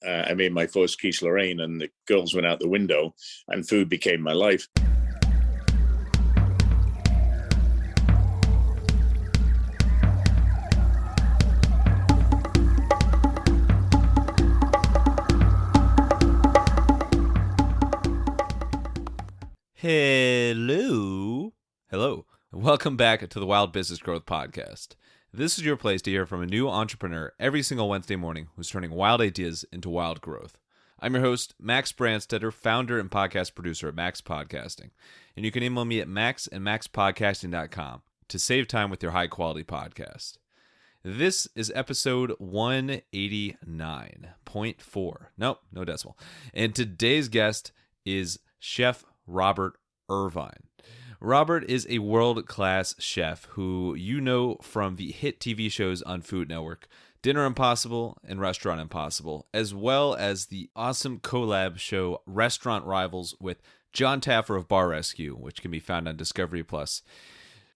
I made my first quiche Lorraine, and the girls went out the window, and food became my life. Hello. Welcome back to the Wild Business Growth Podcast. This is your place to hear from a new entrepreneur every single Wednesday morning who's turning wild ideas into wild growth. I'm your host, Max Branstetter, founder and podcast producer at MaxPodcasting. And you can email me at max@maxpodcasting.com to save time with your high-quality podcast. This is episode 189.4. Nope, no decimal. And today's guest is Chef Robert Irvine. Robert is a world-class chef who you know from the hit TV shows on Food Network, Dinner Impossible and Restaurant Impossible, as well as the awesome collab show Restaurant Rivals with John Taffer of Bar Rescue, which can be found on Discovery+.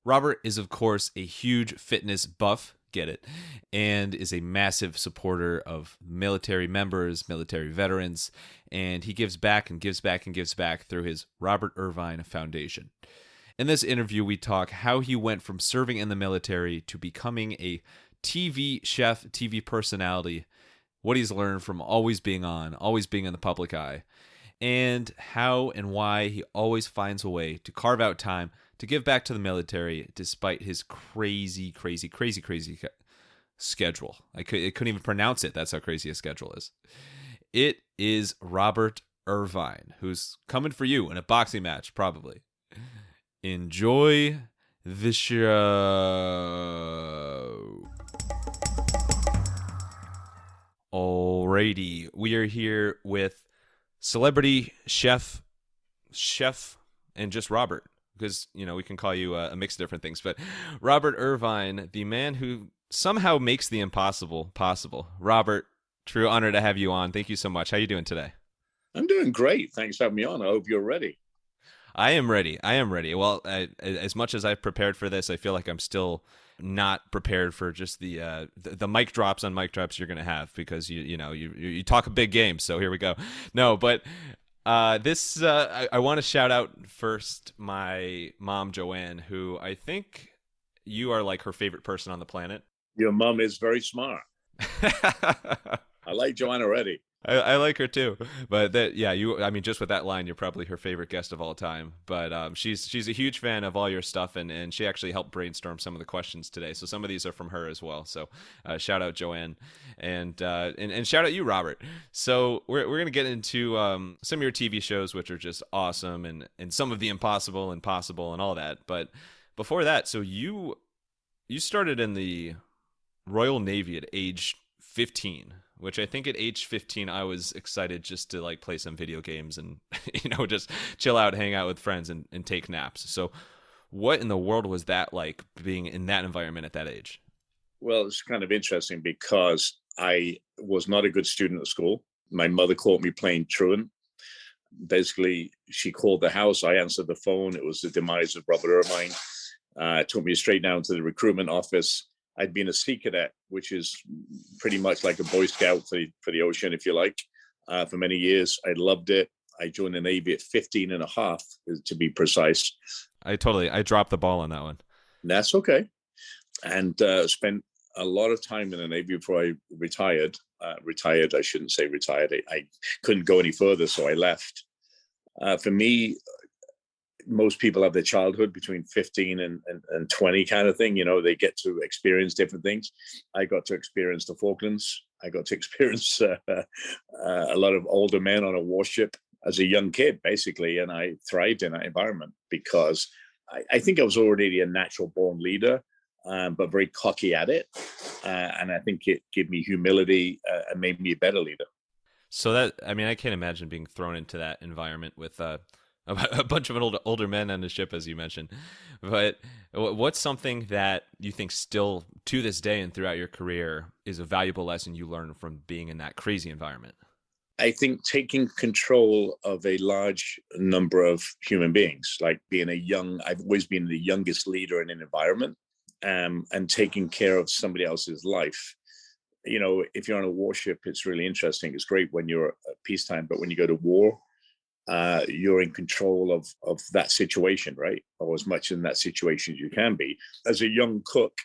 Robert is, of course, a huge fitness buff, get it, and is a massive supporter of military members, military veterans, and he gives back and gives back and gives back through his Robert Irvine Foundation. In this interview, we talk how he went from serving in the military to becoming a TV chef, TV personality, what he's learned from always being on, always being in the public eye, and how and why he always finds a way to carve out time to give back to the military despite his crazy schedule. I couldn't even pronounce it. That's how crazy his schedule is. It is Robert Irvine, who's coming for you in a boxing match, probably. Enjoy the show. Alrighty, we are here with celebrity chef, and just Robert, because, you know, we can call you a mix of different things, but Robert Irvine, the man who somehow makes the impossible possible. Robert, true honor to have you on. Thank you so much. How are you doing today? I'm doing great. Thanks for having me on. I hope you're ready. I am ready. Well, as much as I've prepared for this, I feel like I'm still not prepared for just the mic drops on mic drops you're going to have, because you talk a big game. So here we go. No, but this I want to shout out first my mom, Joanne, who I think you are like her favorite person on the planet. Your mom is very smart. I like Joanne already. I like her too, but just with that line, you're probably her favorite guest of all time. But she's a huge fan of all your stuff, and she actually helped brainstorm some of the questions today. So some of these are from her as well. So shout out Joanne, and shout out you, Robert. So we're gonna get into some of your TV shows, which are just awesome, and some of the impossible and possible and all that. But before that, so you started in the Royal Navy at age 15. Which I think at age 15, I was excited just to like play some video games and, just chill out, hang out with friends and take naps. So what in the world was that like, being in that environment at that age? Well, it's kind of interesting because I was not a good student at school. My mother caught me playing truant. Basically, she called the house. I answered the phone. It was the demise of Robert Irvine. Took me straight down to the recruitment office. I'd been a sea cadet, which is pretty much like a Boy Scout for the ocean, if you like, for many years. I loved it. I joined the Navy at 15 and a half, to be precise. I dropped the ball on that one. That's okay. And spent a lot of time in the Navy before I retired. I shouldn't say retired. I couldn't go any further, so I left. For me, most people have their childhood between 15 and 20 kind of thing. They get to experience different things. I got to experience the Falklands. I got to experience a lot of older men on a warship as a young kid, basically. And I thrived in that environment because I think I was already a natural born leader, but very cocky at it. And I think it gave me humility and made me a better leader. So I can't imagine being thrown into that environment with a bunch of older men on the ship, as you mentioned. But what's something that you think still to this day and throughout your career is a valuable lesson you learned from being in that crazy environment? I think taking control of a large number of human beings, like I've always been the youngest leader in an environment, and taking care of somebody else's life if you're on a warship, it's really interesting. It's great when you're at peacetime, but when you go to war, you're in control of that situation, right? Or as much in that situation as you can be. As a young cook,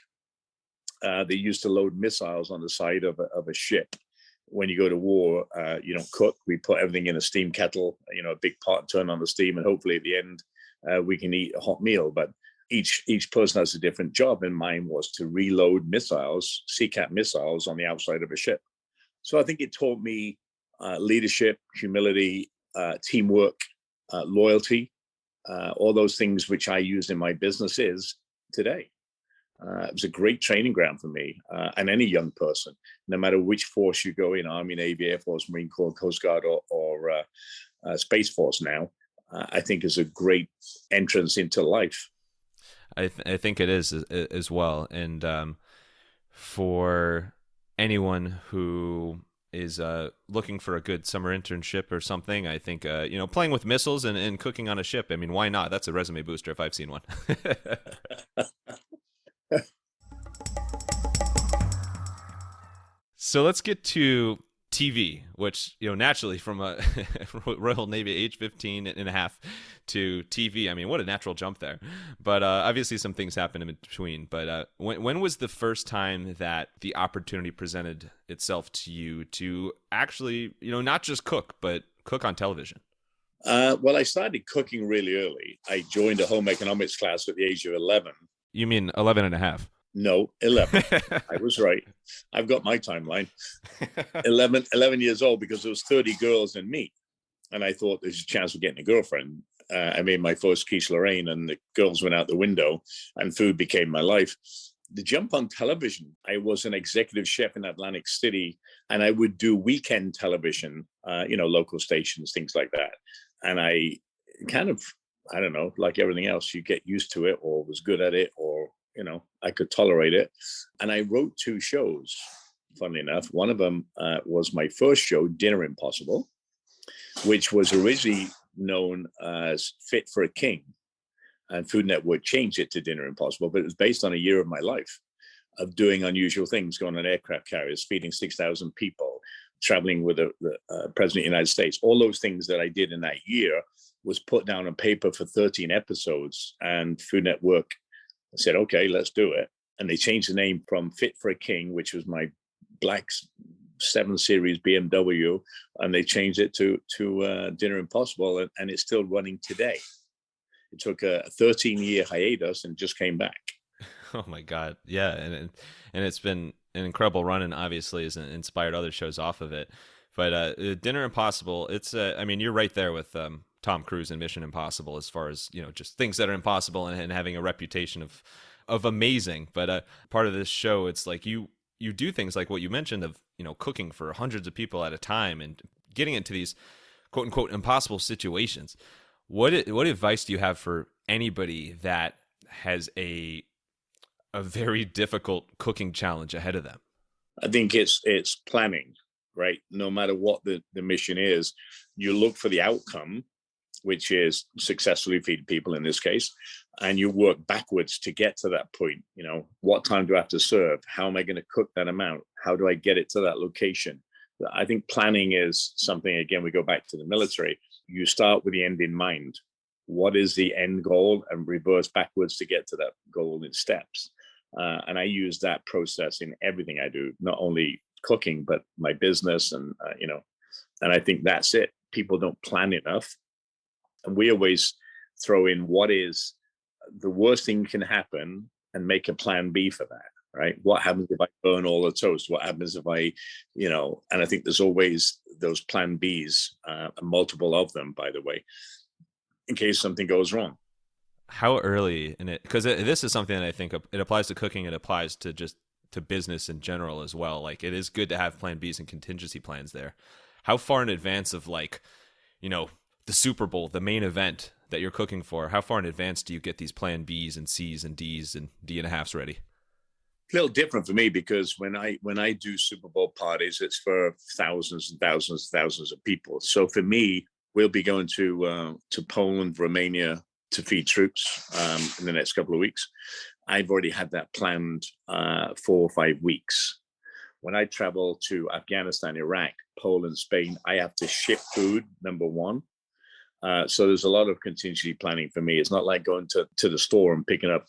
they used to load missiles on the side of a ship. When you go to war, you don't cook. We put everything in a steam kettle, a big pot, turn on the steam, and hopefully at the end we can eat a hot meal. But each person has a different job, and mine was to reload missiles, Sea-Cat missiles, on the outside of a ship. So I think it taught me leadership, humility, teamwork, loyalty, all those things which I use in my businesses today. It was a great training ground for me and any young person, no matter which force you go in, Army, Navy, Air Force, Marine Corps, Coast Guard, or Space Force now, I think is a great entrance into life. I think it is as well. And for anyone who is looking for a good summer internship or something, I think, playing with missiles and cooking on a ship, I mean, why not? That's a resume booster if I've seen one. So let's get to TV, which, naturally from a Royal Navy age 15 and a half to TV, I mean, what a natural jump there. But obviously some things happen in between. But when was the first time that the opportunity presented itself to you to actually, not just cook, but cook on television? Well, I started cooking really early. I joined a home economics class at the age of 11. You mean 11 and a half? No, 11. I was right. I've got my timeline. 11 years old, because there was 30 girls and me. And I thought there's a chance of getting a girlfriend. I made my first quiche Lorraine, and the girls went out the window and food became my life. The jump on television, I was an executive chef in Atlantic City, and I would do weekend television, local stations, things like that. And I kind of, I don't know, like everything else, you get used to it or was good at it, or I could tolerate it. And I wrote 2 shows, funnily enough. One of them was my first show, Dinner Impossible, which was originally known as Fit for a King. And Food Network changed it to Dinner Impossible, but it was based on a year of my life of doing unusual things, going on aircraft carriers, feeding 6,000 people, traveling with the President of the United States. All those things that I did in that year was put down on paper for 13 episodes. And Food Network said, okay, let's do it. And they changed the name from Fit for a King, which was my black 7 Series BMW, and they changed it to Dinner Impossible, and it's still running today. It took a 13-year hiatus and just came back. Oh my God. Yeah. And it's been an incredible run, and obviously has inspired other shows off of it. But Dinner Impossible, it's you're right there with Tom Cruise in Mission Impossible, as far as, just things that are impossible and having a reputation of amazing. But part of this show, it's like you do things like what you mentioned of, cooking for hundreds of people at a time and getting into these quote unquote impossible situations. What advice do you have for anybody that has a very difficult cooking challenge ahead of them? I think it's planning, right? No matter what the mission is, you look for the outcome, which is successfully feed people in this case, and you work backwards to get to that point. What time do I have to serve? How am I going to cook that amount? How do I get it to that location? I think planning is something, again, we go back to the military. You start with the end in mind. What is the end goal, and reverse backwards to get to that goal in steps. And I use that process in everything I do, not only cooking, but my business. And I think that's it. People don't plan enough. And we always throw in what is the worst thing can happen and make a plan B for that, right? What happens if I burn all the toast? What happens if I, and I think there's always those plan Bs, multiple of them, by the way, in case something goes wrong. How early in it, because this is something that I think it applies to cooking, it applies to just to business in general as well. Like, it is good to have plan Bs and contingency plans there. How far in advance of, like, the Super Bowl, the main event that you're cooking for, how far in advance do you get these plan Bs and Cs and Ds and D&a-halfs ready? A little different for me, because when I do Super Bowl parties, it's for thousands and thousands and thousands of people. So for me, we'll be going to Poland, Romania to feed troops in the next couple of weeks. I've already had that planned 4 or 5 weeks. When I travel to Afghanistan, Iraq, Poland, Spain, I have to ship food, number one. So there's a lot of contingency planning for me. It's not like going to the store and picking up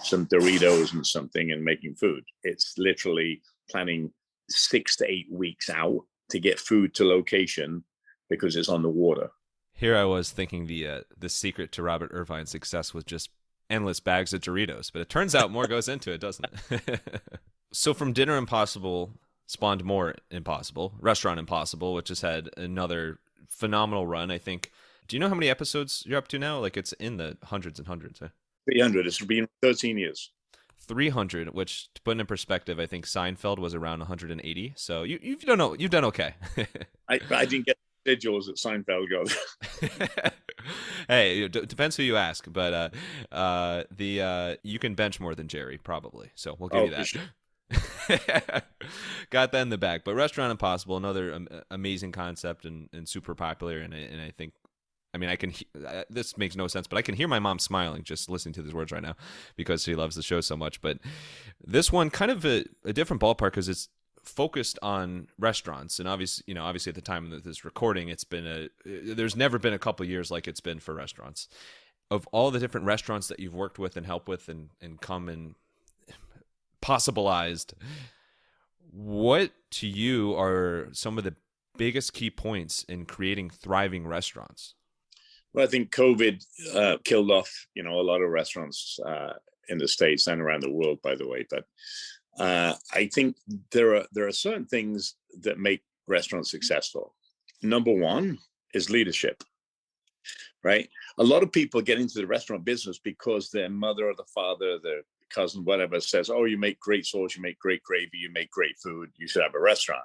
some Doritos and something and making food. It's literally planning 6 to 8 weeks out to get food to location because it's on the water. Here I was thinking the secret to Robert Irvine's success was just endless bags of Doritos, but it turns out more goes into it, doesn't it? So from Dinner Impossible spawned more Impossible, Restaurant Impossible, which has had another phenomenal run, I think. Do you know how many episodes you're up to now? Like, it's in the hundreds and hundreds. 300. It's been 13 years. 300, which, to put in perspective, I think Seinfeld was around 180. So you've done okay. I didn't get the residuals that Seinfeld got. Hey, it depends who you ask, but you can bench more than Jerry, probably. So we'll give you that. Sure. Got that in the bag. But Restaurant Impossible, another amazing concept and super popular, and I think, I mean, this makes no sense, but I can hear my mom smiling just listening to these words right now because she loves the show so much. But this one, kind of a different ballpark because it's focused on restaurants, and obviously at the time of this recording, there's never been a couple years like it's been for restaurants. Of all the different restaurants that you've worked with and helped with and come and possibilized, what to you are some of the biggest key points in creating thriving restaurants? Well, I think COVID killed off, a lot of restaurants in the States and around the world, by the way. But I think there are certain things that make restaurants successful. Number one is leadership, right? A lot of people get into the restaurant business because their mother or the father, their cousin, whatever, says, "Oh, you make great sauce, you make great gravy, you make great food, you should have a restaurant."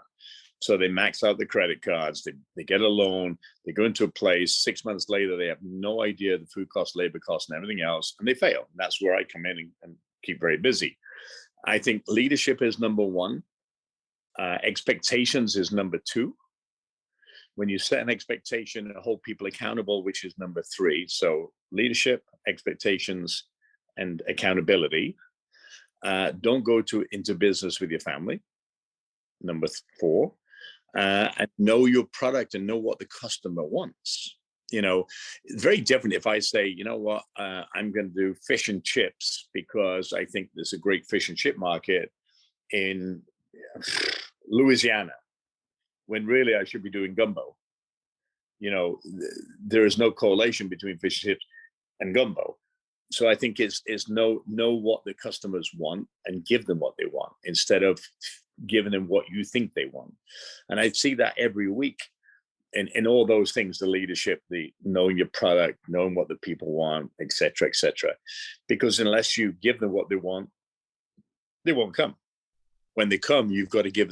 So they max out the credit cards, they get a loan, they go into a place, 6 months later, they have no idea the food costs, labor costs, and everything else, and they fail. And that's where I come in and keep very busy. I think leadership is number one. Expectations is number two. When you set an expectation and hold people accountable, which is number three. So leadership, expectations, and accountability. Don't go into business with your family. Number four. And know your product and know what the customer wants. It's very different if I say, you know what, I'm going to do fish and chips because I think there's a great fish and chip market in Louisiana, when really I should be doing gumbo. There is no correlation between fish and chips and gumbo. So I think it's know what the customers want and give them what they want instead of giving them what you think they want. And I see that every week in all those things, the leadership, the knowing your product, knowing what the people want, et cetera, because unless you give them what they want, they won't come. When they come, you've got to give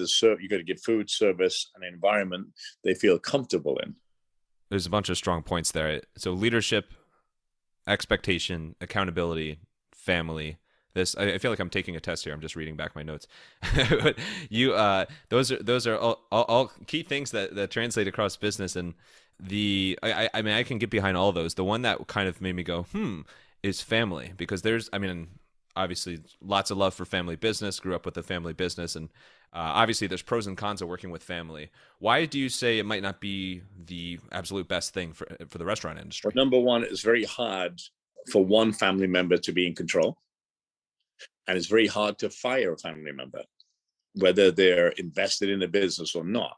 food, service, and environment they feel comfortable in. There's a bunch of strong points there. So leadership, expectation, accountability, family. I feel like I'm taking a test here. I'm just reading back my notes. But those are all key things that translate across business. And I mean, I can get behind all those. The one that kind of made me go, is family, because obviously lots of love for family business, grew up with a family business. And obviously there's pros and cons of working with family. Why do you say it might not be the absolute best thing for the restaurant industry? Well, number one, it's very hard for one family member to be in control. And it's very hard to fire a family member, whether they're invested in the business or not,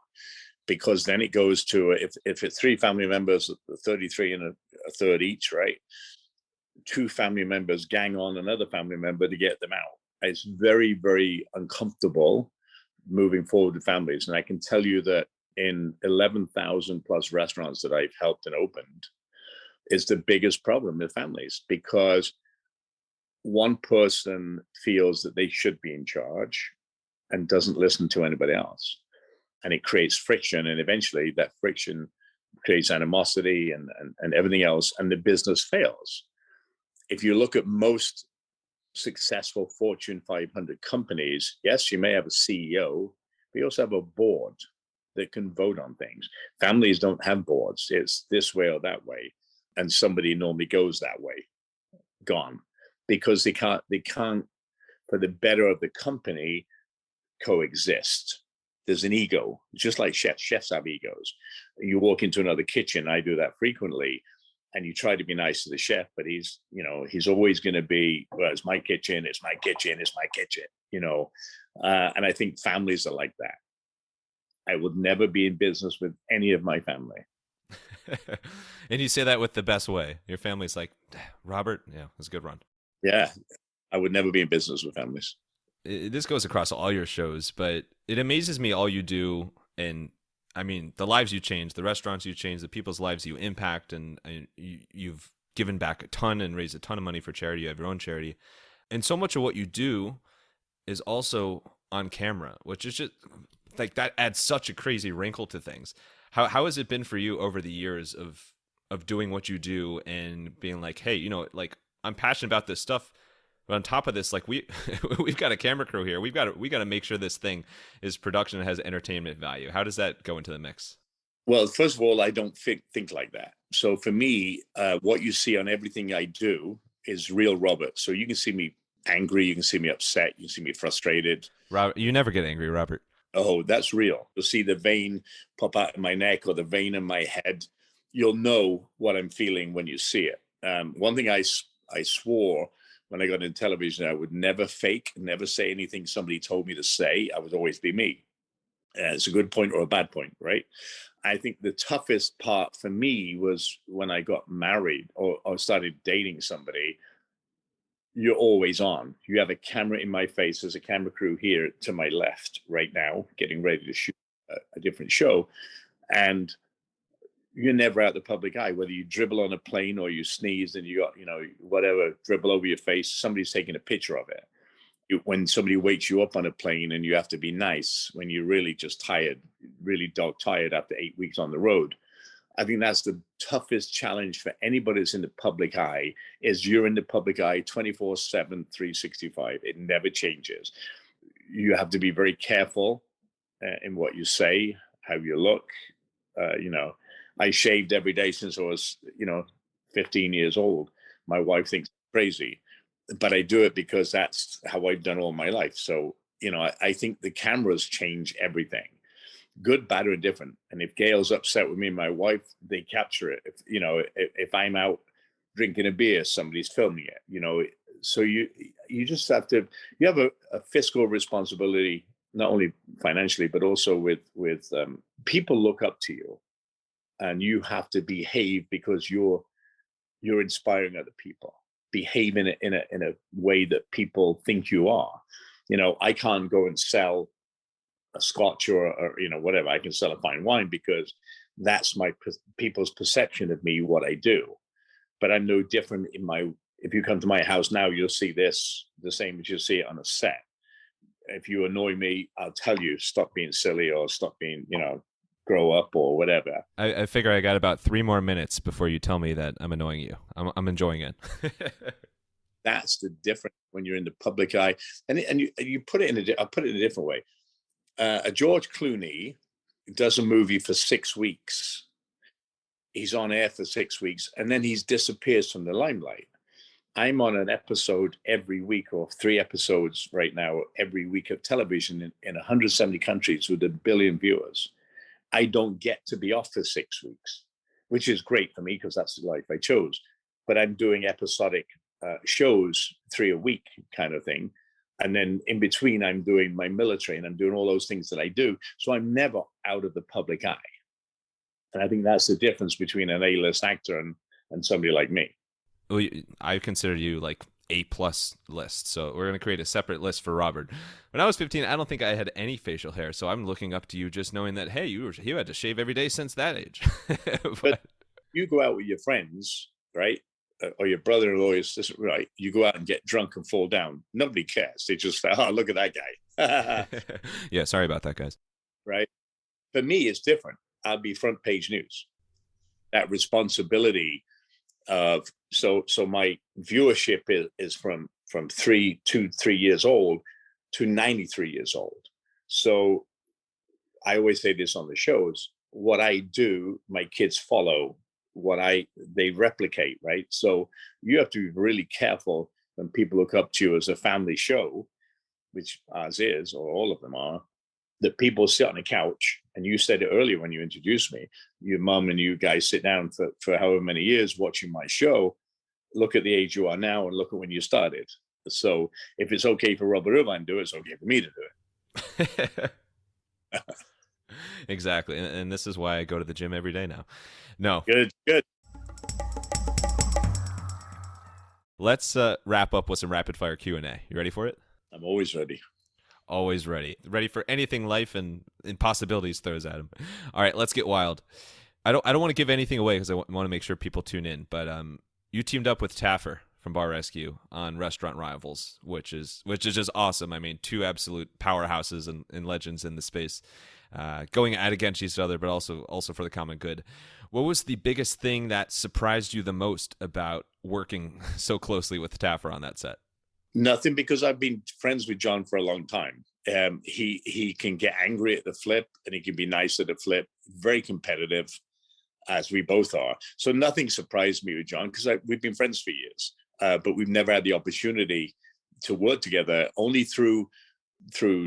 because then it goes to, if it's three family members, 33 and a third each, right? Two family members gang on another family member to get them out. It's very, very uncomfortable moving forward with families. And I can tell you that in 11,000 plus restaurants that I've helped and opened, it's the biggest problem with families, because one person feels that they should be in charge and doesn't listen to anybody else. And it creates friction. And eventually that friction creates animosity and everything else. And the business fails. If you look at most successful Fortune 500 companies, yes, you may have a CEO, but you also have a board that can vote on things. Families don't have boards. It's this way or that way. And somebody normally goes that way, gone. Because they can't, for the better of the company, coexist. There's an ego, just like chefs. Chefs have egos. You walk into another kitchen, I do that frequently, and you try to be nice to the chef, but he's always going to be, well, it's my kitchen, it's my kitchen, it's my kitchen, and I think families are like that. I would never be in business with any of my family. And you say that with the best way. Your family's like, Robert, yeah, that's a good run. Yeah, I would never be in business with families. This goes across all your shows, but it amazes me all you do. And I mean, the lives you change, the restaurants you change, the people's lives you impact, and you've given back a ton and raised a ton of money for charity. You have your own charity. And so much of what you do is also on camera, which is just like, that adds such a crazy wrinkle to things. How has it been for you over the years of doing what you do and being like, hey, like, I'm passionate about this stuff, but on top of this, like, we've got a camera crew here. We got to make sure this thing is production and has entertainment value. How does that go into the mix? Well, first of all, I don't think like that. So for me, what you see on everything I do is real Robert. So you can see me angry, you can see me upset, you can see me frustrated. Robert, you never get angry, Robert. Oh, that's real. You'll see the vein pop out of my neck or the vein in my head. You'll know what I'm feeling when you see it. One thing I swore when I got into television, I would never fake, never say anything somebody told me to say. I would always be me. It's a good point or a bad point, right? I think the toughest part for me was when I got married or started dating somebody. You're always on. You have a camera in my face. There's a camera crew here to my left right now, getting ready to shoot a different show. And you're never out the public eye, whether you dribble on a plane or you sneeze and you got, whatever, dribble over your face, somebody's taking a picture of it. When somebody wakes you up on a plane and you have to be nice, when you're really just tired, really dog tired after 8 weeks on the road. I think that's the toughest challenge for anybody that's in the public eye, is you're in the public eye 24/7, 365. It never changes. You have to be very careful in what you say, how you look. I shaved every day since I was, 15 years old. My wife thinks I'm crazy, but I do it because that's how I've done all my life. So, I think the cameras change everything. Good, bad, or indifferent. And if Gail's upset with me and my wife, they capture it. If I'm out drinking a beer, somebody's filming it. So you just have to. You have a fiscal responsibility, not only financially but also with people look up to you, and you have to behave because you're inspiring other people. Behave in a way that people think you are. I can't go and sell a scotch or whatever. I can sell a fine wine because that's my people's perception of me, what I do. But I'm no different if you come to my house now, you'll see this the same as you'll see it on a set. If you annoy me, I'll tell you, stop being silly or stop being, grow up or whatever. I figure I got about 3 more minutes before you tell me that I'm annoying you. I'm enjoying it. That's the difference when you're in the public eye. And you put it I'll put it in a different way. George Clooney does a movie for 6 weeks. He's on air for 6 weeks, and then he disappears from the limelight. I'm on an episode every week, or 3 episodes right now, every week of television in 170 countries with 1 billion viewers. I don't get to be off for 6 weeks, which is great for me because that's the life I chose. But I'm doing episodic shows, 3 a week kind of thing. And then in between, I'm doing my military and I'm doing all those things that I do. So I'm never out of the public eye. And I think that's the difference between an A-list actor and somebody like me. Well, I consider you like A+ list. So we're going to create a separate list for Robert. When I was 15, I don't think I had any facial hair. So I'm looking up to you just knowing that, hey, you had to shave every day since that age. But you go out with your friends, right? Or your brother-in-law is this, right? You go out and get drunk and fall down. Nobody cares. They just say, oh, look at that guy. Yeah, sorry about that, guys. Right? For me, it's different. I'll be front page news. That responsibility of so my viewership is from 3 years old to 93 years old. So I always say this on the shows: what I do, my kids follow. They replicate, right? So you have to be really careful when people look up to you as a family show. which ours is, or all of them are, that people sit on a couch, and you said it earlier when you introduced me, your mum and you guys sit down for however many years watching my show, look at the age you are now and look at when you started. So if it's okay for Robert Irvine to do it, it's okay for me to do it. Exactly. And this is why I go to the gym every day now. No. Good. Let's wrap up with some rapid fire Q&A. You ready for it? I'm always ready. Always ready. Ready for anything life and possibilities throws at him. All right, let's get wild. I don't want to give anything away because I want to make sure people tune in, but you teamed up with Taffer from Bar Rescue on Restaurant Rivals, which is just awesome. I mean, two absolute powerhouses and legends in the space, going at against each other, but also for the common good. What was the biggest thing that surprised you the most about working so closely with Taffer on that set? Nothing, because I've been friends with John for a long time. He can get angry at the flip, and he can be nice at the flip. Very competitive, as we both are. So nothing surprised me with John, because we've been friends for years, but we've never had the opportunity to work together. Only through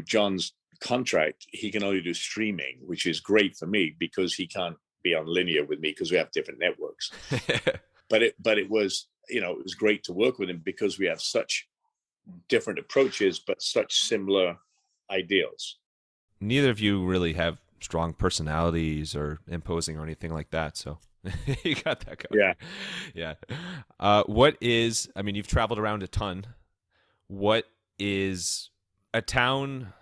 John's contract, he can only do streaming, which is great for me because he can't be on linear with me because we have different networks. But it was, it was great to work with him because we have such different approaches, but such similar ideals. Neither of you really have strong personalities or imposing or anything like that, so you got that going. Yeah. You've traveled around a ton. What is a town,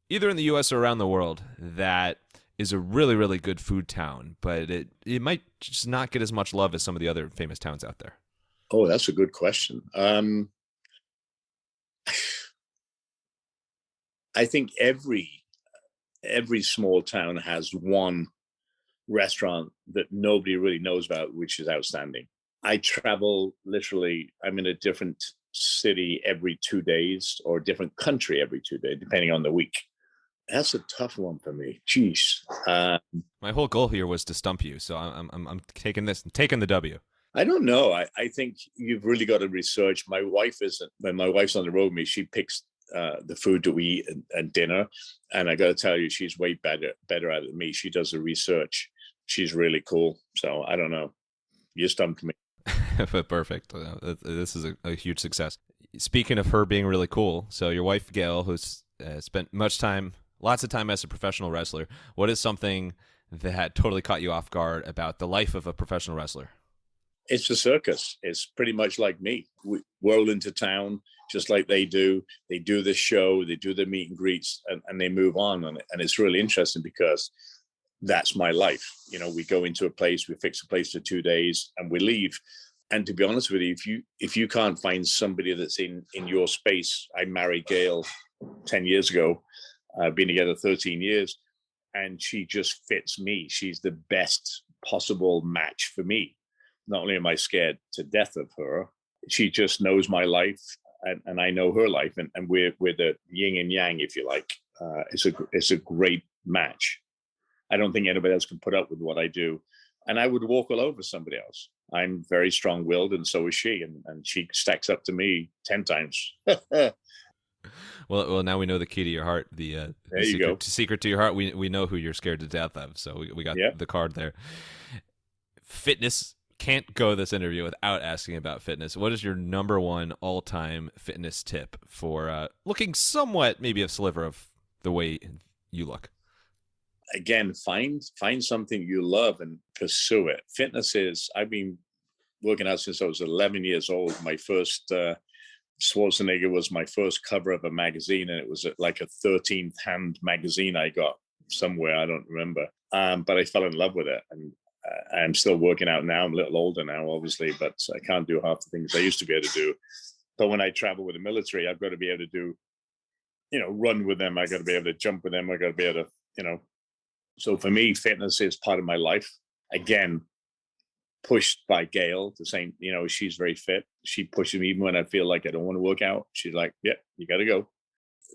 either in the U.S. or around the world, that is a really, really good food town, but it might just not get as much love as some of the other famous towns out there? Oh, that's a good question. I think every small town has one restaurant that nobody really knows about, which is outstanding. I travel literally, I'm in a different city every 2 days, or a different country every 2 days, depending on the week. That's a tough one for me. Jeez. My whole goal here was to stump you, so I'm taking the W. I don't know. I think you've really got to research. My wife isn't. When my wife's on the road with me, she picks the food that we eat and dinner, and I got to tell you, she's way better at it than me. She does the research. She's really cool. So I don't know. You stumped me. But perfect. This is a huge success. Speaking of her being really cool, so your wife Gail, who's spent lots of time as a professional wrestler, what is something that totally caught you off guard about the life of a professional wrestler? It's a circus. It's pretty much like me. We roll into town just like they do. They do the show, they do the meet and greets, and they move on. And it's really interesting because that's my life. We go into a place, we fix a place for 2 days, and we leave. And to be honest with you, if you can't find somebody that's in your space, I married Gail 10 years ago. I've been together 13 years, and she just fits me. She's the best possible match for me. Not only am I scared to death of her, she just knows my life, and I know her life, and we're the yin and yang, if you like. It's a great match. I don't think anybody else can put up with what I do, and I would walk all over somebody else. I'm very strong-willed, and so is she, and she stacks up to me 10 times. Well, now we know the key to your heart. The secret to your heart. We know who you're scared to death of. So we got the card there. Fitness. Can't go this interview without asking about fitness. What is your number one all-time fitness tip for looking somewhat, maybe a sliver of the way you look? Again, find something you love and pursue it. Fitness is, I've been working out since I was 11 years old. My first Schwarzenegger was my first cover of a magazine, and it was like a 13th hand magazine I got somewhere. I don't remember. But I fell in love with it, and I'm still working out now. I'm a little older now, obviously, but I can't do half the things I used to be able to do. But when I travel with the military, I've got to be able to do, run with them. I got to be able to jump with them. I got to be able to, So for me, fitness is part of my life. Again, pushed by Gail, the same, she's very fit. She pushes me even when I feel like I don't want to work out. She's like, yeah, you got to go.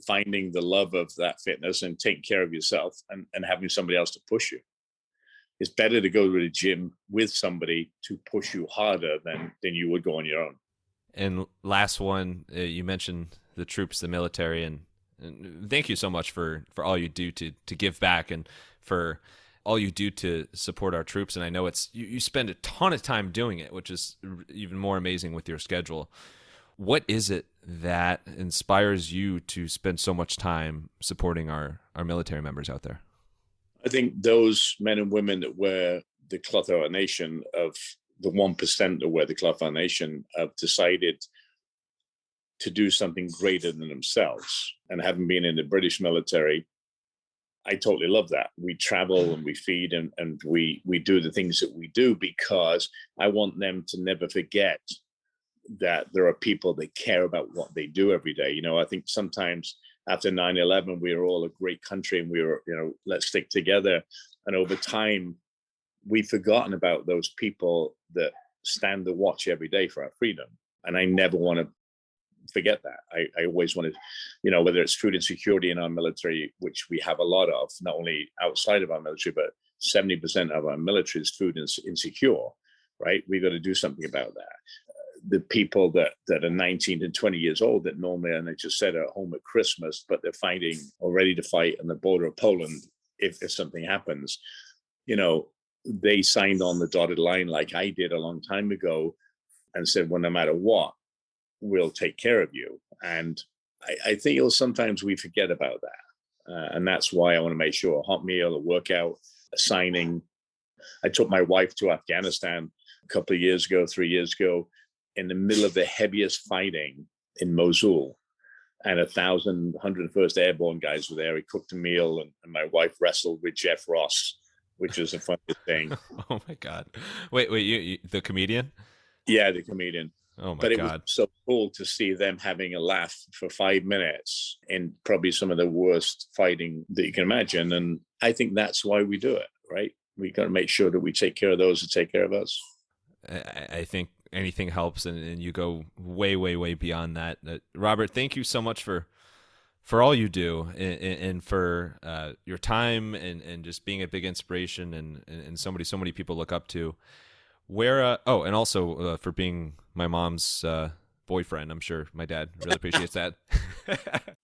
Finding the love of that fitness and taking care of yourself and having somebody else to push you. It's better to go to the gym with somebody to push you harder than you would go on your own. And last one, you mentioned the troops, the military, and And thank you so much for all you do to give back and for all you do to support our troops. And I know you spend a ton of time doing it, which is even more amazing with your schedule. What is it that inspires you to spend so much time supporting our military members out there? I think those men and women that wear the cloth of our nation, of the 1% that wear the cloth of our nation, have decided to do something greater than themselves. And having been in the British military, I totally love that. We travel and we feed and we do the things that we do because I want them to never forget that there are people that care about what they do every day. I think sometimes after 9/11, we were all a great country and we were, let's stick together. And over time, we've forgotten about those people that stand the watch every day for our freedom. And I never want to forget that. I always wanted, whether it's food insecurity in our military, which we have a lot of, not only outside of our military, but 70% of our military is food insecure, right? We got to do something about that. The people that are 19 to 20 years old that normally, and I just said, are at home at Christmas, but they're fighting or ready to fight on the border of Poland if something happens, they signed on the dotted line like I did a long time ago and said, well, no matter what, we'll take care of you. And I think sometimes we forget about that. And that's why I want to make sure a hot meal, a workout, a signing. I took my wife to Afghanistan a couple of years ago, 3 years ago, in the middle of the heaviest fighting in Mosul. And 101st Airborne guys were there. We cooked a meal and my wife wrestled with Jeff Ross, which was the funniest thing. Oh my God. Wait, you the comedian? Yeah, the comedian. Oh my but it God. was so cool to see them having a laugh for 5 minutes in probably some of the worst fighting that you can imagine. And I think that's why we do it, right? We got to make sure that we take care of those who take care of us. I think anything helps, and you go way, way, way beyond that. Robert, thank you so much for all you do and for your time and just being a big inspiration and somebody so many people look up to. Where and also for being my mom's boyfriend. I'm sure my dad really appreciates that.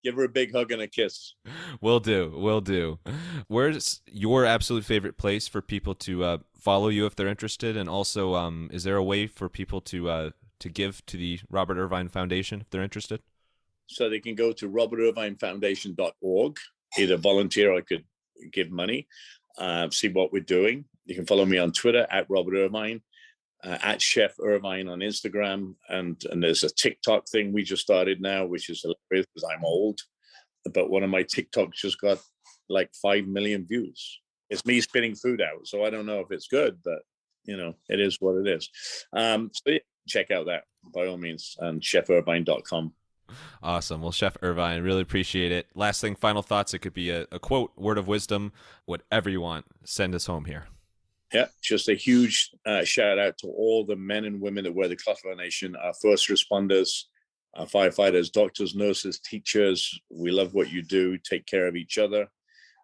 Give her a big hug and a kiss. Will do. Where's your absolute favorite place for people to follow you if they're interested? And also, is there a way for people to give to the Robert Irvine Foundation if they're interested? So they can go to robertirvinefoundation.org, either volunteer or I could give money, see what we're doing. You can follow me on Twitter at Robert Irvine. At Chef Irvine on Instagram, and there's a TikTok thing we just started now, which is hilarious because I'm old, but one of my TikToks just got like 5 million views. It's me spitting food out, so I don't know if it's good, but it is what it is. So yeah, check out that by all means, and chefirvine.com. Awesome. Well, Chef Irvine, really appreciate it. Last thing, final thoughts. It could be a quote, word of wisdom, whatever you want. Send us home here. Yeah, just a huge shout out to all the men and women that wear the cloth of our nation, our first responders, our firefighters, doctors, nurses, teachers. We love what you do. Take care of each other.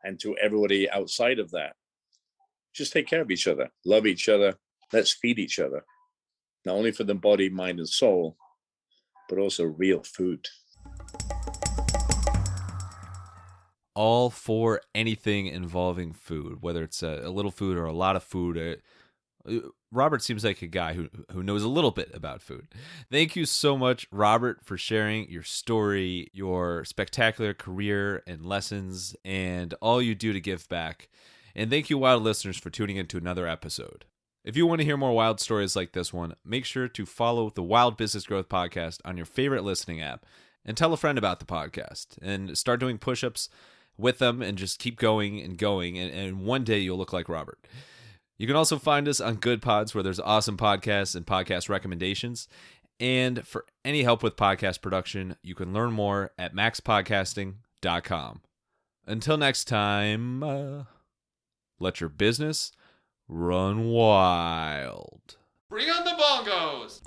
And to everybody outside of that, just take care of each other. Love each other. Let's feed each other. Not only for the body, mind, and soul, but also real food. All for anything involving food, whether it's a little food or a lot of food. Robert seems like a guy who knows a little bit about food. Thank you so much, Robert, for sharing your story, your spectacular career and lessons, and all you do to give back. And thank you, wild listeners, for tuning in to another episode. If you want to hear more wild stories like this one, make sure to follow the Wild Business Growth Podcast on your favorite listening app and tell a friend about the podcast and start doing push-ups with them and just keep going and one day you'll look like Robert. You can also find us on Good Pods, where there's awesome podcasts and podcast recommendations. And for any help with podcast production, you can learn more at MaxPodcasting.com. Until next time, let your business run wild. Bring on the bongos!